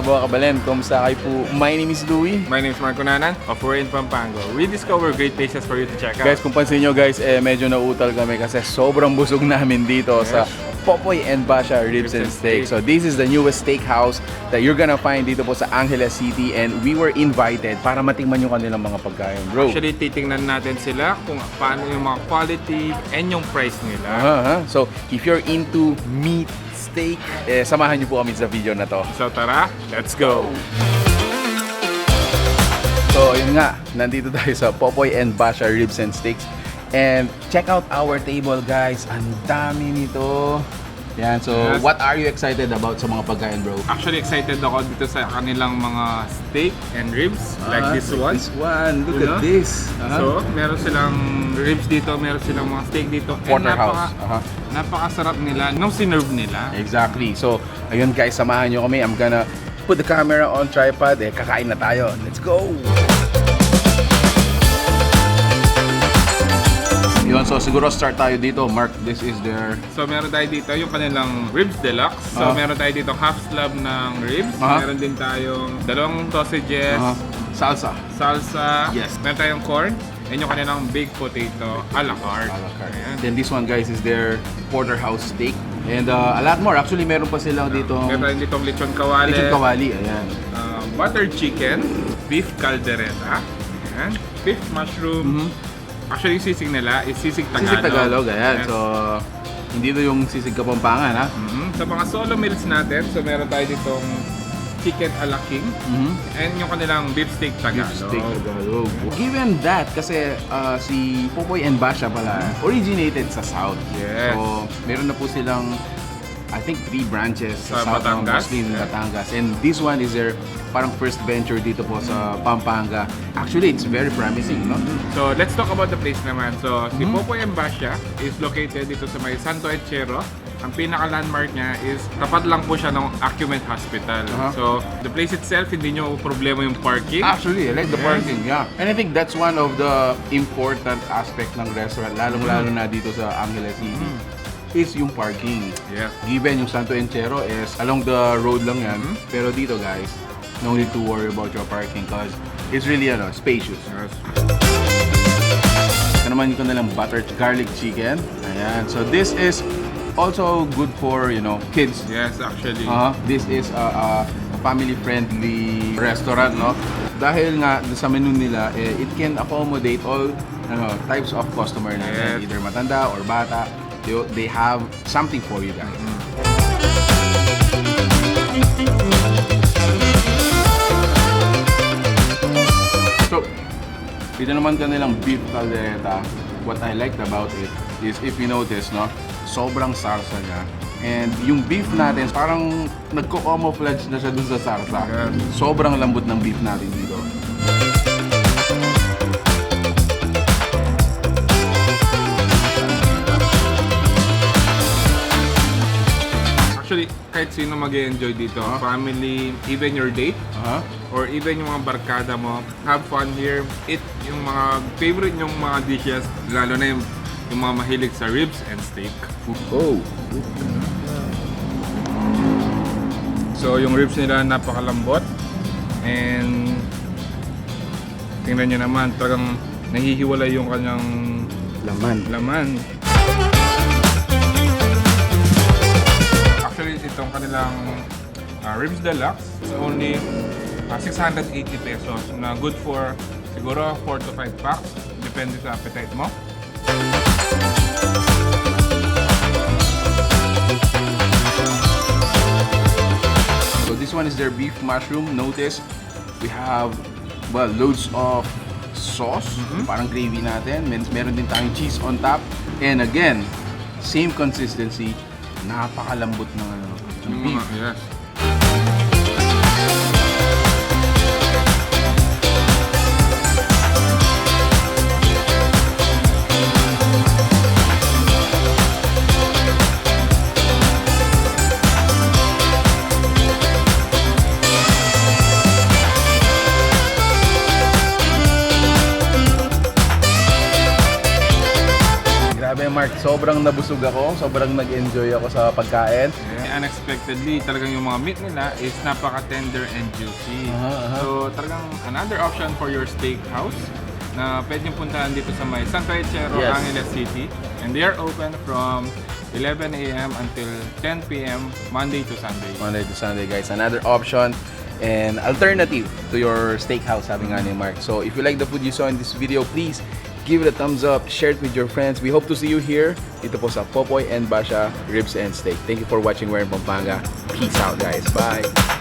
mga kabalen, kumusta kayo po? My name is Louie. My name is Marco Nanan of We're in Pampanga. We discover great places for you to check out. Guys, kung pansin nyo guys, medyo nauutal kami kasi sobrang busog namin dito sa Popoy and Basha Ribs and Steak. So this is the newest steakhouse that you're gonna find dito po sa Angeles City, and we were invited para matingnan yung kanilang mga pagkain, bro. Actually, titingnan natin sila kung paano yung mga quality and yung price nila. So if you're into meat, steak, samahan niyo po kami sa video na to. So tara, let's go! So yun nga, nandito tayo sa Popoy and Basha Ribs and Steaks. And check out our table guys, ang dami nito. Yan, so yes. What are you excited about sa mga pagkain, bro? Actually, excited ako dito sa kanilang mga steak and ribs, like this one. This one, look at this. So, meron silang ribs dito, meron silang mga steak dito. Porterhouse. Napakasarap nila nung sinerve nila. Exactly. So, ayun guys, samahan nyo kami. I'm gonna put the camera on tripod. Kakain na tayo. Let's go! Yun, so siguro start tayo dito. Mark, this is their... So meron tayo dito yung kanilang ribs deluxe. So meron tayo dito half slab ng ribs. Meron din tayong dalawang sausages. Salsa. Salsa. Yes. Meron tayong corn. And yung kanilang baked potato a la carte. Ayan. Then this one guys is their porterhouse steak. And a lot more. Actually meron pa silang dito. Meron tayong ditong lechon kawali. Lechon kawali, ayan. Butter chicken. Beef caldereta. Ayan. Beef mushroom. Actually, yung sisig nila is sisig Tagalog. Sisig Tagalog, ayan. Yes. So, hindi to yung sisig Kapampangan, ha? Sa mga solo meals natin, so meron tayo ditong chicken a la king. And yung kanilang beef steak Tagalog. Beef steak Tagalog. Given that, kasi si Popoy and Basha pala, originated sa South. Yes. So, meron na po silang, I think, 3 branches sa South, Batangas. Mostly in Batangas. And this one is their parang first venture dito po sa Pampanga. Actually, it's very promising, no? So, let's talk about the place naman. So, si Popoy and Basha is located dito sa may Santo Entiero. Ang pinaka-landmark niya is tapat lang po siya ng Accumed Hospital. So, the place itself, hindi nyo problema yung parking. Actually, I like the parking, yeah. And I think that's one of the important aspect ng restaurant, lalong-lalo na dito sa Angeles City. Is yung parking. Yeah. Given yung Santo Entiero is along the road lang yan. Pero dito guys, no need to worry about your parking because it's really spacious. Yes. Ito naman ko nalang butter garlic chicken. Ayan. So this is also good for, kids. Yes, actually. This is a family-friendly restaurant, no? Dahil nga sa menu nila, it can accommodate all types of customer natin. Either matanda or bata. They have something for you guys. So, dito naman kanilang beef caldereta. What I liked about it is, if you notice, no, sobrang sarsa niya. And yung beef natin, parang nagko-camouflage na siya dun sa sarsa. Sobrang lambot ng beef natin dito. Actually, kahit sino mag-enjoy dito, family, even your date, or even yung mga barkada mo, have fun here, eat yung mga favorite yung mga dishes, lalo na yung mga mahilig sa ribs and steak. Oh! So, yung ribs nila napakalambot, and tingnan nyo naman, talagang nahihiwalay yung kanyang laman. Actually, itong kanilang ribs deluxe is only 680 pesos na good for siguro 4 to 5 packs. Depende sa appetite mo. So this one is their beef mushroom. Notice, we have, loads of sauce. Parang gravy natin. Meron din tayong cheese on top. And again, same consistency. Napakalambot ng beef. Yes. Grabe ang Mark, sobrang nabusog ako, sobrang nag-enjoy ako sa pagkain. Unexpectedly, talagang yung mga meat nila is napaka-tender and juicy. So talagang another option for your steakhouse na pwede nyo puntahan dito sa may Entiero, Angeles City. And they are open from 11 a.m. until 10 p.m. Monday to Sunday. Monday to Sunday, guys. Another option and alternative to your steakhouse, sabi nga ni Mark. So if you like the food you saw in this video, please give it a thumbs up, share it with your friends. We hope to see you here dito po sa Popoy and Basha Ribs and Steak. Thank you for watching. We're in Pampanga. Peace out, guys. Bye!